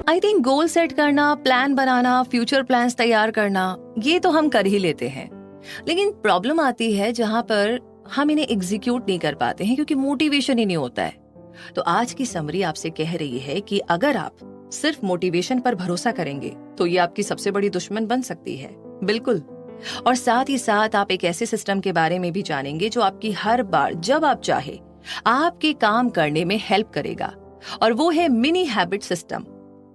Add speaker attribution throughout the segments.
Speaker 1: I think goal set करना, plan बनाना, future plans तैयार करना, ये तो हम कर ही लेते हैं। लेकिन प्रॉब्लम आती है जहां पर हम इन्हें एग्जीक्यूट नहीं कर पाते हैं क्योंकि मोटिवेशन ही नहीं होता है। तो आज की समरी आपसे कह रही है कि अगर आप सिर्फ मोटिवेशन पर भरोसा करेंगे तो ये आपकी सबसे बड़ी दुश्मन बन सकती है। बिल्कुल। और साथ ही साथ आप एक ऐसे सिस्टम के बारे में भी जानेंगे जो आपकी हर बार जब आप चाहे आपके काम करने में हेल्प करेगा, और वो है मिनी हैबिट सिस्टम।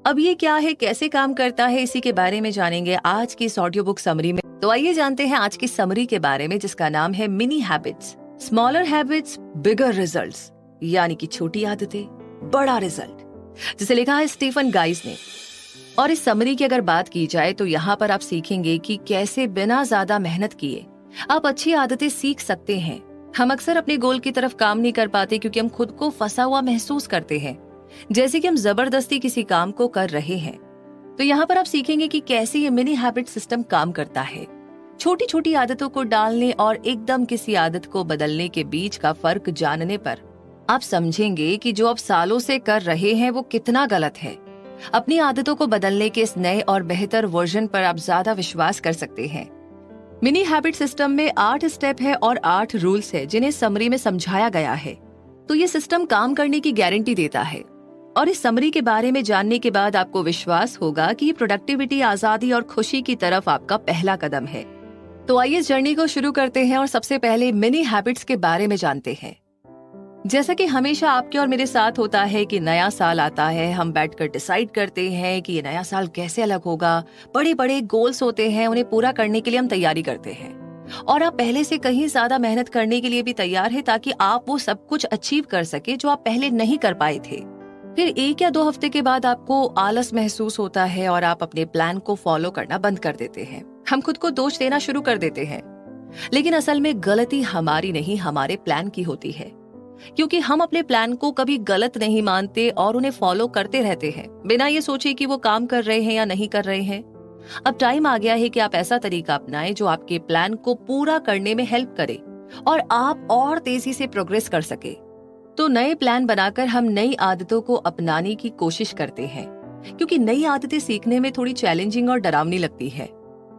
Speaker 1: अब ये क्या है, कैसे काम करता है, इसी के बारे में जानेंगे आज की इस ऑडियो बुक समरी में। तो आइए जानते हैं आज की समरी के बारे में, जिसका नाम है मिनी हैबिट्स, स्मॉलर हैबिट्स, बिगर रिजल्ट्स। यानी कि छोटी आदतें, बड़ा रिजल्ट, जिसे लिखा है स्टीफन गाइज ने। और इस समरी की अगर बात की जाए तो यहाँ पर आप सीखेंगे कि कैसे बिना ज्यादा मेहनत किए आप अच्छी आदतें सीख सकते हैं। हम अक्सर अपने गोल की तरफ काम नहीं कर पाते क्योंकि हम खुद को फंसा हुआ महसूस करते हैं, जैसे कि हम जबरदस्ती किसी काम को कर रहे हैं। तो यहाँ पर आप सीखेंगे कि कैसे ये मिनी हैबिट सिस्टम काम करता है। छोटी छोटी आदतों को डालने और एकदम किसी आदत को बदलने के बीच का फर्क जानने पर आप समझेंगे कि जो आप सालों से कर रहे हैं वो कितना गलत है। अपनी आदतों को बदलने के इस नए और बेहतर वर्जन पर आप ज्यादा विश्वास कर सकते हैं। मिनी हैबिट सिस्टम में 8 स्टेप है और 8 रूल्स है जिन्हें समरी में समझाया गया है। तो ये सिस्टम काम करने की गारंटी देता है। और इस समरी के बारे में जानने के बाद आपको विश्वास होगा कि ये प्रोडक्टिविटी, आजादी और खुशी की तरफ आपका पहला कदम है। तो आइए इस जर्नी को शुरू करते हैं और सबसे पहले मिनी हैबिट्स के बारे में जानते हैं। जैसा कि हमेशा आपके और मेरे साथ होता है कि नया साल आता है, हम बैठकर डिसाइड करते हैं कि ये नया साल कैसे अलग होगा। बड़े बड़े गोल्स होते हैं, उन्हें पूरा करने के लिए हम तैयारी करते हैं और आप पहले से कहीं ज्यादा मेहनत करने के लिए भी तैयार है ताकि आप वो सब कुछ अचीव कर सके जो आप पहले नहीं कर पाए थे। फिर 1 या 2 हफ्ते के बाद आपको आलस महसूस होता है और आप अपने प्लान को फॉलो करना बंद कर देते हैं। हम खुद को दोष देना शुरू कर देते हैं, लेकिन असल में गलती हमारी नहीं, हमारे प्लान की होती है, क्योंकि हम अपने प्लान को कभी गलत नहीं मानते और उन्हें फॉलो करते रहते हैं बिना ये सोचे कि वो काम कर रहे हैं या नहीं कर रहे हैं। अब टाइम आ गया है कि आप ऐसा तरीका अपनाएं जो आपके प्लान को पूरा करने में हेल्प करे और आप और तेजी से प्रोग्रेस कर सके। तो नए प्लान बनाकर हम नई आदतों को अपनाने की कोशिश करते हैं, क्योंकि नई आदतें सीखने में थोड़ी चैलेंजिंग और डरावनी लगती है।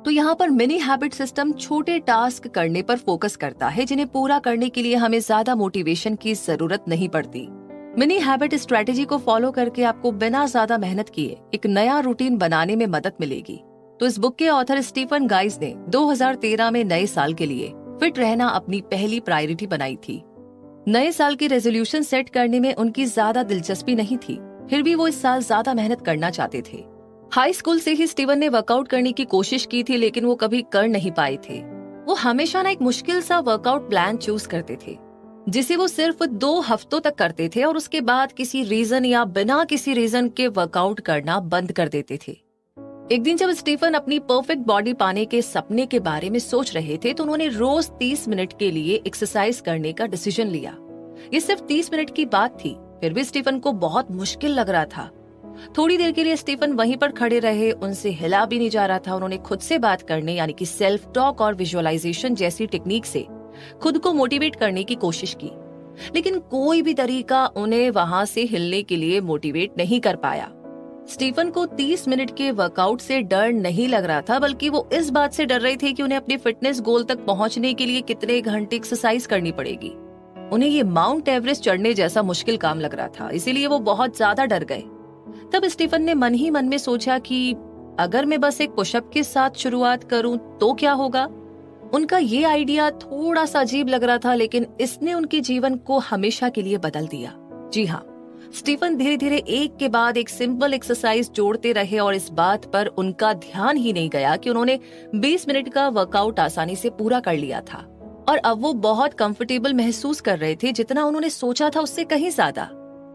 Speaker 1: तो यहाँ पर मिनी हैबिट सिस्टम छोटे टास्क करने पर फोकस करता है जिन्हें पूरा करने के लिए हमें ज्यादा मोटिवेशन की जरूरत नहीं पड़ती। मिनी हैबिट स्ट्रेटेजी को फॉलो करके आपको बिना ज्यादा मेहनत किए एक नया रूटीन बनाने में मदद मिलेगी। तो इस बुक के ऑथर स्टीफन गाइज ने 2013 में नए साल के लिए फिट रहना अपनी पहली प्रायोरिटी बनाई थी। नए साल की रेजोल्यूशन सेट करने में उनकी ज्यादा दिलचस्पी नहीं थी, फिर भी वो इस साल ज्यादा मेहनत करना चाहते थे। हाई स्कूल से ही स्टीवन ने वर्कआउट करने की कोशिश की थी, लेकिन वो कभी कर नहीं पाए थे। वो हमेशा एक मुश्किल सा वर्कआउट प्लान चूज करते थे जिसे वो सिर्फ 2 हफ्तों तक करते थे और उसके बाद किसी रीजन या बिना किसी रीजन के वर्कआउट करना बंद कर देते थे। एक दिन जब स्टीफन अपनी परफेक्ट बॉडी पाने के सपने के बारे में सोच रहे थे तो उन्होंने रोज 30 मिनट के लिए एक्सरसाइज करने का डिसीजन लिया। ये सिर्फ 30 मिनट की बात थी, फिर भी स्टीफन को बहुत मुश्किल लग रहा था। थोड़ी देर के लिए स्टीफन वहीं पर खड़े रहे, उनसे हिला भी नहीं जा रहा था। उन्होंने खुद से बात करने यानी कि सेल्फ टॉक और विजुअलाइजेशन जैसी टेक्निक से खुद को मोटिवेट करने की कोशिश की, लेकिन कोई भी तरीका उन्हें वहां से हिलने के लिए मोटिवेट नहीं कर पाया। स्टीफन को 30 मिनट के वर्कआउट से डर नहीं लग रहा था, बल्कि वो इस बात से डर रहे थे कि उन्हें अपने फिटनेस गोल तक पहुंचने के लिए कितने घंटे एक्सरसाइज करनी पड़ेगी। उन्हें ये माउंट एवरेस्ट चढ़ने जैसा मुश्किल काम लग रहा था, इसीलिए वो बहुत ज्यादा डर गए। तब स्टीफन ने मन ही मन में सोचा कि अगर मैं बस एक पुशअप के साथ शुरुआत करूं तो क्या होगा। उनका ये आइडिया थोड़ा सा अजीब लग रहा था, लेकिन इसने उनके जीवन को हमेशा के लिए बदल दिया। जी हाँ, स्टीफन धीरे धीरे एक के बाद एक सिंपल एक्सरसाइज जोड़ते रहे और इस बात पर उनका ध्यान ही नहीं गया कि उन्होंने 20 मिनट का वर्कआउट आसानी से पूरा कर लिया था और अब वो बहुत कंफर्टेबल महसूस कर रहे थे, जितना उन्होंने सोचा था उससे कहीं ज्यादा,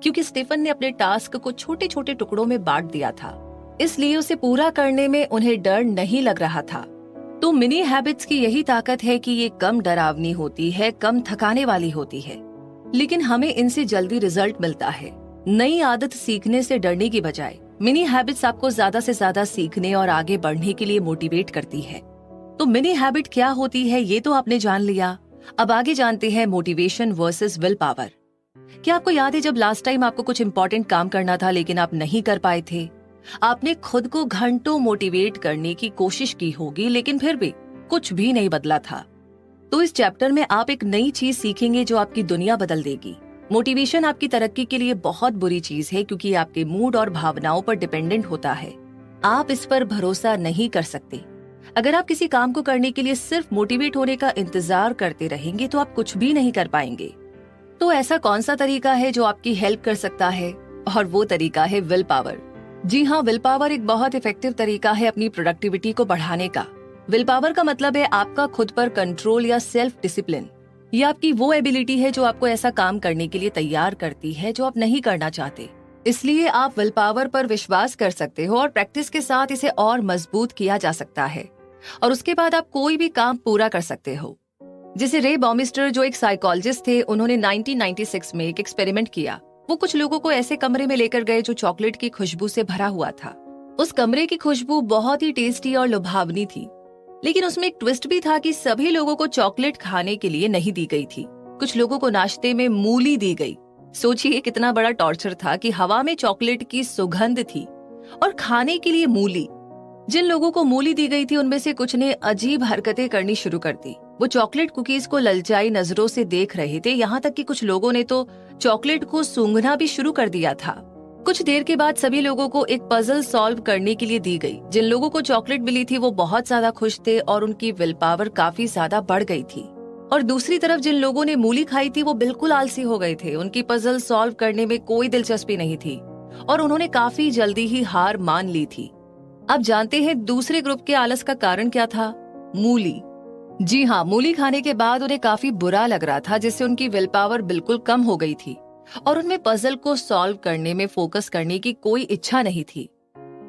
Speaker 1: क्योंकि स्टीफन ने अपने टास्क को छोटे छोटे टुकड़ों में बांट दिया था, इसलिए उसे पूरा करने में उन्हें डर नहीं लग रहा था। तो मिनी हैबिट्स की यही ताकत है कि ये कम डरावनी होती है, कम थकाने वाली होती है, लेकिन हमें इनसे जल्दी रिजल्ट मिलता है। नई आदत सीखने से डरने की बजाय मिनी हैबिट्स आपको ज्यादा से ज्यादा सीखने और आगे बढ़ने के लिए मोटिवेट करती है। तो मिनी हैबिट क्या होती है ये तो आपने जान लिया, अब आगे जानते हैं मोटिवेशन वर्सेस विल पावर। क्या आपको याद है जब लास्ट टाइम आपको कुछ इंपॉर्टेंट काम करना था लेकिन आप नहीं कर पाए थे? आपने खुद को घंटों मोटिवेट करने की कोशिश की होगी, लेकिन फिर भी कुछ भी नहीं बदला था। तो इस चैप्टर में आप एक नई चीज सीखेंगे जो आपकी दुनिया बदल देगी। मोटिवेशन आपकी तरक्की के लिए बहुत बुरी चीज है, क्योंकि आपके मूड और भावनाओं पर डिपेंडेंट होता है। आप इस पर भरोसा नहीं कर सकते। अगर आप किसी काम को करने के लिए सिर्फ मोटिवेट होने का इंतजार करते रहेंगे तो आप कुछ भी नहीं कर पाएंगे। तो ऐसा कौन सा तरीका है जो आपकी हेल्प कर सकता है? और वो तरीका है विल पावर। जी हाँ, विल पावर एक बहुत इफेक्टिव तरीका है अपनी प्रोडक्टिविटी को बढ़ाने का। विल पावर का मतलब है आपका खुद पर कंट्रोल या सेल्फ डिसिप्लिन। ये आपकी वो एबिलिटी है जो आपको ऐसा काम करने के लिए तैयार करती है जो आप नहीं करना चाहते। इसलिए आप विल पावर पर विश्वास कर सकते हो और प्रैक्टिस के साथ इसे और मजबूत किया जा सकता है, और उसके बाद आप कोई भी काम पूरा कर सकते हो। जैसे रे बॉमिस्टर, जो एक साइकोलॉजिस्ट थे, उन्होंने 1996 में एक एक्सपेरिमेंट किया। वो कुछ लोगों को ऐसे कमरे में लेकर गए जो चॉकलेट की खुशबू से भरा हुआ था। उस कमरे की खुशबू बहुत ही टेस्टी और लुभावनी थी, लेकिन उसमें एक ट्विस्ट भी था कि सभी लोगों को चॉकलेट खाने के लिए नहीं दी गई थी। कुछ लोगों को नाश्ते में मूली दी गई। सोचिए कितना बड़ा टॉर्चर था कि हवा में चॉकलेट की सुगंध थी और खाने के लिए मूली। जिन लोगों को मूली दी गई थी उनमें से कुछ ने अजीब हरकतें करनी शुरू कर दी। वो चॉकलेट कुकीज को ललचाई नजरों से देख रहे थे, यहाँ तक कि कुछ लोगों ने तो चॉकलेट को सूंघना भी शुरू कर दिया था। कुछ देर के बाद सभी लोगों को एक पजल सॉल्व करने के लिए दी गई। जिन लोगों को चॉकलेट मिली थी वो बहुत ज्यादा खुश थे और उनकी विल पावर काफी ज्यादा बढ़ गई थी। और दूसरी तरफ जिन लोगों ने मूली खाई थी वो बिल्कुल आलसी हो गए थे। उनकी पजल सॉल्व करने में कोई दिलचस्पी नहीं थी और उन्होंने काफी जल्दी ही हार मान ली थी। अब जानते हैं दूसरे ग्रुप के आलस का कारण क्या था? मूली। जी हाँ, मूली खाने के बाद उन्हें काफी बुरा लग रहा था, जिससे उनकी विल पावर बिल्कुल कम हो गई थी और उनमें पजल को सॉल्व करने में फोकस करने की कोई इच्छा नहीं थी।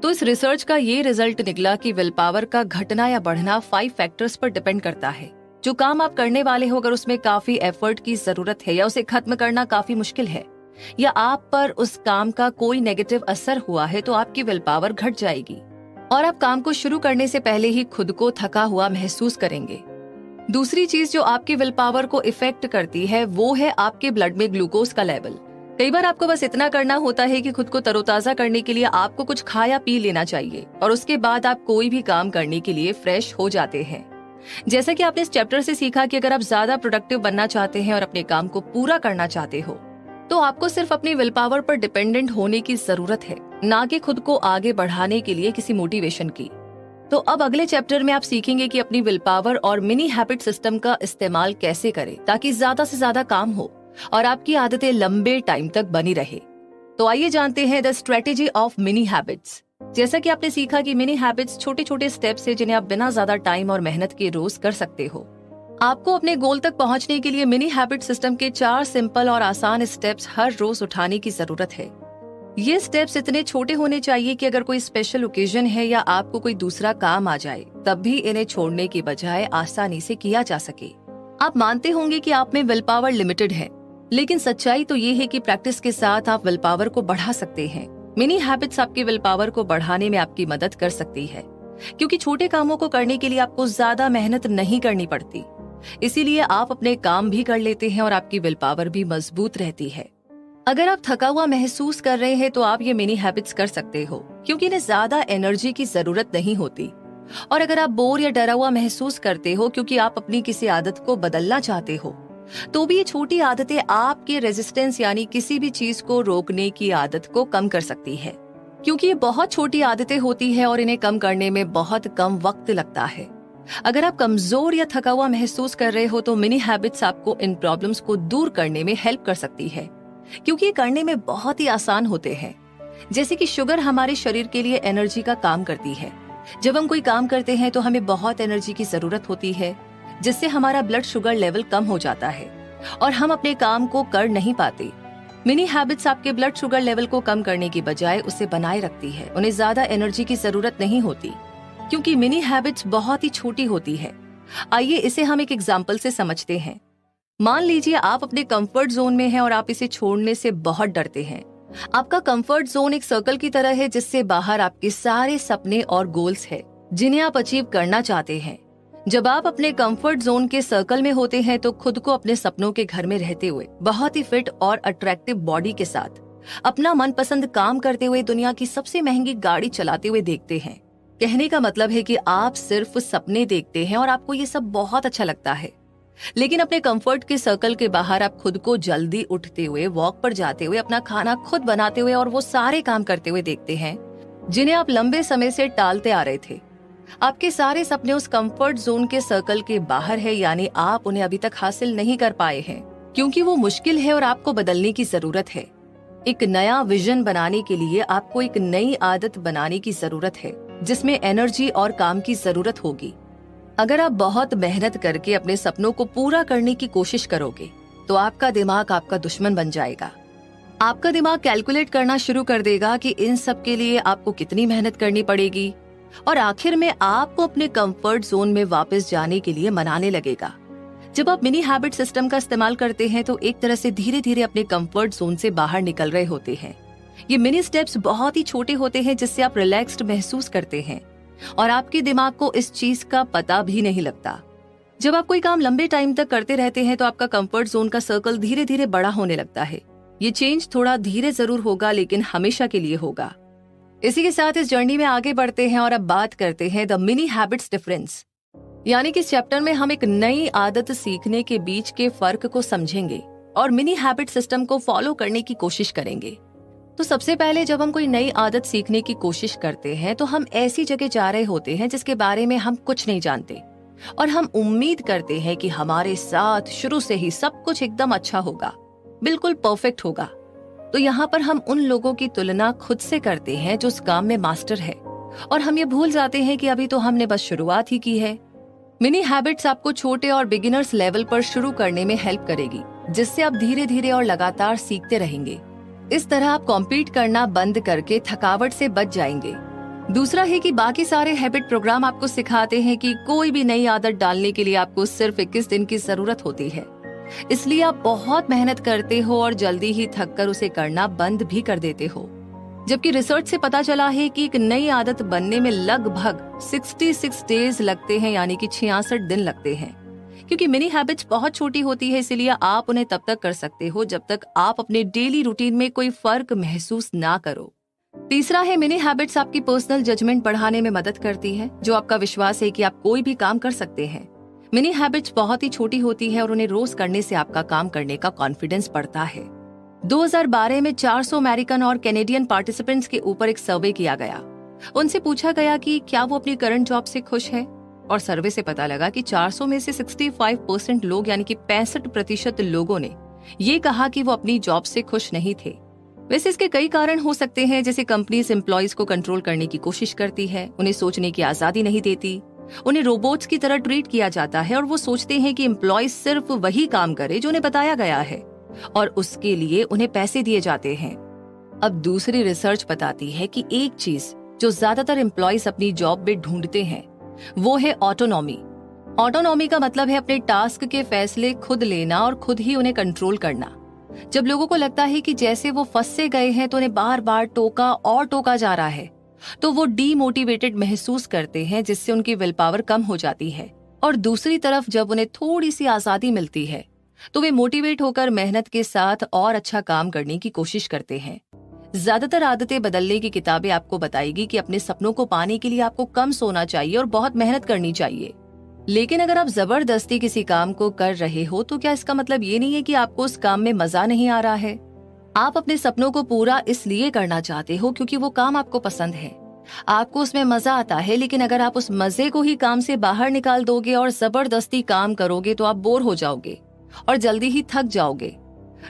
Speaker 1: तो इस रिसर्च का ये रिजल्ट निकला कि विल पावर का घटना या बढ़ना 5 फैक्टर्स पर डिपेंड करता है। जो काम आप करने वाले हो, अगर उसमें काफी एफर्ट की जरूरत है या उसे खत्म करना काफी मुश्किल है या आप पर उस काम का कोई नेगेटिव असर हुआ है, तो आपकी विल पावर घट जाएगी और आप काम को शुरू करने से पहले ही खुद को थका हुआ महसूस करेंगे। दूसरी चीज जो आपकी विल पावर को इफेक्ट करती है वो है आपके ब्लड में ग्लूकोज का लेवल। कई बार आपको बस इतना करना होता है कि खुद को तरोताजा करने के लिए आपको कुछ खा या पी लेना चाहिए और उसके बाद आप कोई भी काम करने के लिए फ्रेश हो जाते हैं। जैसा कि आपने इस चैप्टर से सीखा कि अगर आप ज्यादा प्रोडक्टिव बनना चाहते हैं और अपने काम को पूरा करना चाहते हो, तो आपको सिर्फ अपनी विल पावर पर डिपेंडेंट होने की जरूरत है, ना कि खुद को आगे बढ़ाने के लिए किसी मोटिवेशन की। तो अब अगले चैप्टर में आप सीखेंगे कि अपनी विल पावर और मिनी हैबिट सिस्टम का इस्तेमाल कैसे करें ताकि ज्यादा से ज्यादा काम हो और आपकी आदतें लंबे टाइम तक बनी रहे। तो आइए जानते हैं the strategy of mini habits. जैसा कि आपने सीखा कि मिनी हैबिट्स छोटे छोटे स्टेप्स है जिन्हें आप बिना ज्यादा टाइम और मेहनत के रोज कर सकते हो। आपको अपने गोल तक पहुंचने के लिए मिनी हैबिट सिस्टम के 4 सिंपल और आसान स्टेप्स हर रोज उठाने की जरूरत है। ये स्टेप्स इतने छोटे होने चाहिए कि अगर कोई स्पेशल ओकेजन है या आपको कोई दूसरा काम आ जाए तब भी इन्हें छोड़ने की बजाय आसानी से किया जा सके। आप मानते होंगे कि आप में विल पावर लिमिटेड है, लेकिन सच्चाई तो ये है कि प्रैक्टिस के साथ आप विल पावर को बढ़ा सकते हैं। मिनी हैबिट्स आपकी विल पावर को बढ़ाने में आपकी मदद कर सकती है, क्योंकि छोटे कामों को करने के लिए आपको ज्यादा मेहनत नहीं करनी पड़ती। इसीलिए आप अपने काम भी कर लेते हैं और आपकी विल पावर भी मजबूत रहती है। अगर आप थका हुआ महसूस कर रहे हैं तो आप ये मिनी हैबिट्स कर सकते हो, क्योंकि इन्हें ज्यादा एनर्जी की जरूरत नहीं होती। और अगर आप बोर या डरा हुआ महसूस करते हो क्योंकि आप अपनी किसी आदत को बदलना चाहते हो, तो भी ये छोटी आदतें आपके रेजिस्टेंस यानी किसी भी चीज को रोकने की आदत को कम कर सकती है, क्योंकि ये बहुत छोटी आदतें होती है और इन्हें कम करने में बहुत कम वक्त लगता है। अगर आप कमजोर या थका हुआ महसूस कर रहे हो तो मिनी हैबिट्स आपको इन प्रॉब्लम्स को दूर करने में हेल्प कर सकती है, क्योंकि ये करने में बहुत ही आसान होते हैं। जैसे कि शुगर हमारे शरीर के लिए एनर्जी का काम करती है। जब हम कोई काम करते हैं तो हमें बहुत एनर्जी की जरूरत होती है, जिससे हमारा ब्लड शुगर लेवल कम हो जाता है और हम अपने काम को कर नहीं पाते। मिनी हैबिट्स आपके ब्लड शुगर लेवल को कम करने की बजाय उसे बनाए रखती है। उन्हें ज्यादा एनर्जी की जरूरत नहीं होती, क्योंकि मिनी हैबिट्स बहुत ही छोटी होती है। आइए इसे हम एक एग्जाम्पल से समझते हैं। मान लीजिए आप अपने कंफर्ट जोन में हैं और आप इसे छोड़ने से बहुत डरते हैं। आपका कंफर्ट जोन एक सर्कल की तरह है जिससे बाहर आपके सारे सपने और गोल्स हैं जिन्हें आप अचीव करना चाहते हैं। जब आप अपने कंफर्ट जोन के सर्कल में होते हैं तो खुद को अपने सपनों के घर में रहते हुए बहुत ही फिट और अट्रैक्टिव बॉडी के साथ अपना मनपसंद काम करते हुए दुनिया की सबसे महंगी गाड़ी चलाते हुए देखते हैं। कहने का मतलब है कि आप सिर्फ सपने देखते हैं और आपको ये सब बहुत अच्छा लगता है, लेकिन अपने कंफर्ट के सर्कल के बाहर आप खुद को जल्दी उठते हुए, वॉक पर जाते हुए, अपना खाना खुद बनाते हुए और वो सारे काम करते हुए देखते हैं जिन्हें आप लंबे समय से टालते आ रहे थे। आपके सारे सपने उस कंफर्ट जोन के सर्कल के बाहर है, यानी आप उन्हें अभी तक हासिल नहीं कर पाए हैं क्योंकि वो मुश्किल है और आपको बदलने की जरूरत है। एक नया विजन बनाने के लिए आपको एक नई आदत बनाने की जरूरत है जिसमें एनर्जी और काम की जरूरत होगी। अगर आप बहुत मेहनत करके अपने सपनों को पूरा करने की कोशिश करोगे तो आपका दिमाग आपका दुश्मन बन जाएगा। आपका दिमाग कैलकुलेट करना शुरू कर देगा कि इन सब के लिए आपको कितनी मेहनत करनी पड़ेगी और आखिर में आपको अपने कंफर्ट जोन में वापस जाने के लिए मनाने लगेगा। जब आप मिनी हैबिट सिस्टम का इस्तेमाल करते हैं तो एक तरह से धीरे धीरे अपने कंफर्ट जोन से बाहर निकल रहे होते हैं। ये मिनी स्टेप्स बहुत ही छोटे होते हैं जिससे आप रिलैक्स्ड महसूस करते हैं और आपके दिमाग को इस चीज का पता भी नहीं लगता। जब आप कोई काम लंबे टाइम तक करते रहते हैं तो आपका कंफर्ट जोन का सर्कल धीरे धीरे बड़ा होने लगता है। ये चेंज थोड़ा धीरे जरूर होगा लेकिन हमेशा के लिए होगा। इसी के साथ इस जर्नी में आगे बढ़ते हैं और अब बात करते हैं द मिनी हैबिट्स डिफरेंस, यानी कि इस चैप्टर में हम एक नई आदत सीखने के बीच के फर्क को समझेंगे और मिनी हैबिट सिस्टम को फॉलो करने की कोशिश करेंगे। तो सबसे पहले जब हम कोई नई आदत सीखने की कोशिश करते हैं तो हम ऐसी जगह जा रहे होते हैं जिसके बारे में हम कुछ नहीं जानते और हम उम्मीद करते हैं कि हमारे साथ शुरू से ही सब कुछ एकदम अच्छा होगा, बिल्कुल परफेक्ट होगा। तो यहाँ पर हम उन लोगों की तुलना खुद से करते हैं जो उस काम में मास्टर है और हम ये भूल जाते हैं कि अभी तो हमने बस शुरुआत ही की है। मिनी हैबिट्स आपको छोटे और बिगिनर्स लेवल पर शुरू करने में हेल्प करेगी जिससे आप धीरे धीरे और लगातार सीखते रहेंगे। इस तरह आप कॉम्पीट करना बंद करके थकावट से बच जाएंगे। दूसरा है कि बाकी सारे हैबिट प्रोग्राम आपको सिखाते हैं कि कोई भी नई आदत डालने के लिए आपको सिर्फ 21 दिन की जरूरत होती है, इसलिए आप बहुत मेहनत करते हो और जल्दी ही थक कर उसे करना बंद भी कर देते हो। जबकि रिसर्च से पता चला है कि एक नई आदत बनने में लगभग 66 डेज लगते हैं, यानी कि 66 दिन लगते हैं। क्योंकि मिनी हैबिट्स बहुत छोटी होती है इसलिए आप उन्हें तब तक कर सकते हो जब तक आप अपने डेली रूटीन में कोई फर्क महसूस ना करो। तीसरा है मिनी हैबिट्स आपकी पर्सनल जजमेंट बढ़ाने में मदद करती है, जो आपका विश्वास है कि आप कोई भी काम कर सकते हैं। मिनी हैबिट्स बहुत ही छोटी होती है और उन्हें रोज करने से आपका काम करने का कॉन्फिडेंस बढ़ता है। 2012 में 400 अमेरिकन और कैनेडियन पार्टिसिपेंट्स के ऊपर एक सर्वे किया गया। उनसे पूछा गया कि क्या वो अपनी करंट जॉब से खुश है और सर्वे से पता लगा कि 400 में से 65% लोग यानी कि 65% लोगों ने ये कहा कि वो अपनी जॉब से खुश नहीं थे। वैसे इसके कई कारण हो सकते हैं, जैसे कंपनीज एम्प्लॉइज को कंट्रोल करने की कोशिश करती है, उन्हें सोचने की आजादी नहीं देती, उन्हें रोबोट्स की तरह ट्रीट किया जाता है और वो सोचते हैं कि एम्प्लॉइज सिर्फ वही काम करे जो उन्हें बताया गया है और उसके लिए उन्हें पैसे दिए जाते हैं। अब दूसरी रिसर्च बताती है कि एक चीज जो ज्यादातर एम्प्लॉइज अपनी जॉब में ढूंढते हैं वो है ऑटोनॉमी। ऑटोनॉमी का मतलब है अपने टास्क के फैसले खुद लेना और खुद ही उन्हें कंट्रोल करना। जब लोगों को लगता है कि जैसे वो फंस से गए हैं तो उन्हें बार बार टोका और टोका जा रहा है, तो वो डीमोटिवेटेड महसूस करते हैं जिससे उनकी विल पावर कम हो जाती है। और दूसरी तरफ जब उन्हें थोड़ी सी आजादी मिलती है तो वे मोटिवेट होकर मेहनत के साथ और अच्छा काम करने की कोशिश करते हैं। ज्यादातर आदतें बदलने की किताबें आपको बताएगी कि अपने सपनों को पाने के लिए आपको कम सोना चाहिए और बहुत मेहनत करनी चाहिए। लेकिन अगर आप जबरदस्ती किसी काम को कर रहे हो तो क्या इसका मतलब ये नहीं है कि आपको उस काम में मजा नहीं आ रहा है? आप अपने सपनों को पूरा इसलिए करना चाहते हो क्योंकि वो काम आपको पसंद है, आपको उसमें मजा आता है। लेकिन अगर आप उस मजे को ही काम से बाहर निकाल दोगे और जबरदस्ती काम करोगे तो आप बोर हो जाओगे और जल्दी ही थक जाओगे।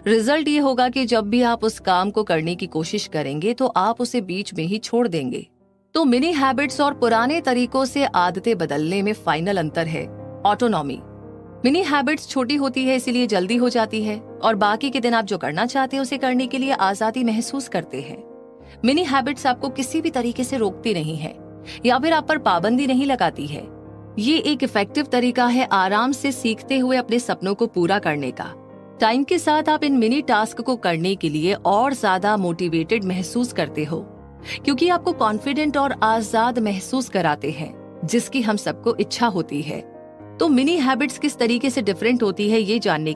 Speaker 1: रिजल्ट ये होगा कि जब भी आप उस काम को करने की कोशिश करेंगे तो आप उसे बीच में ही छोड़ देंगे। तो मिनी हैबिट्स और पुराने तरीकों से आदतें बदलने में फाइनल अंतर है ऑटोनॉमी। मिनी हैबिट्स छोटी होती है इसीलिए जल्दी हो जाती है और बाकी के दिन आप जो करना चाहते हैं उसे करने के लिए आजादी महसूस करते हैं। मिनी हैबिट्स आपको किसी भी तरीके से रोकती नहीं है या फिर आप पर पाबंदी नहीं लगाती है। ये एक इफेक्टिव तरीका है आराम से सीखते हुए अपने सपनों को पूरा करने का। टाइम के साथ आप इन मिनी टास्क को करने के लिए और ज्यादा मोटिवेटेड महसूस करते हो क्योंकि आपको कॉन्फिडेंट और आजाद महसूस कराते हैं, जिसकी हम सबको इच्छा होती है। तो मिनी हैबिट्स किस तरीके से डिफरेंट होती है ये जानने